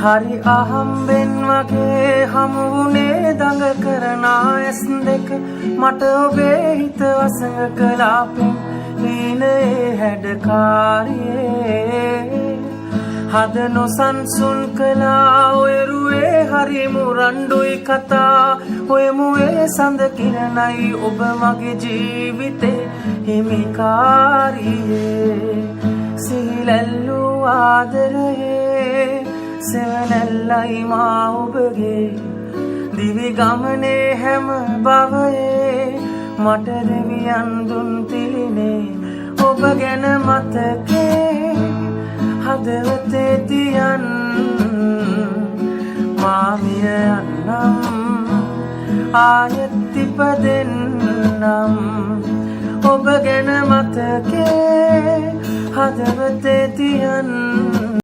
හරි අහම්බෙන් වගේ හමුුනේ දඟ කරන ඇස් දෙක මට ඔබේ හිත වසඟ කලාපෙන් හීනයේ හැඩකාරියේ හද නොසන්සුන් කලා ඔයරුවේ හරි මුරණ්ඩුයි කතා ඔයමුවේ සඳ කිරණයි ඔබ මගේ ජීවිතේ හිමිකාරියේ සිහිලැල්ලු ආදරයේ සෙවනැල්ලයි මා ඔබගේ දිවි ගමනේ හැම භවයේ මට දෙවියන් දුන් තිලිනේ ඔබ ගැන මතකේ හදවතේ තියන් මා මිය යන්නම් ආයෙත් ඉපදෙන්නම් ඔබ ගැන මතකේ හදවතේ තියන්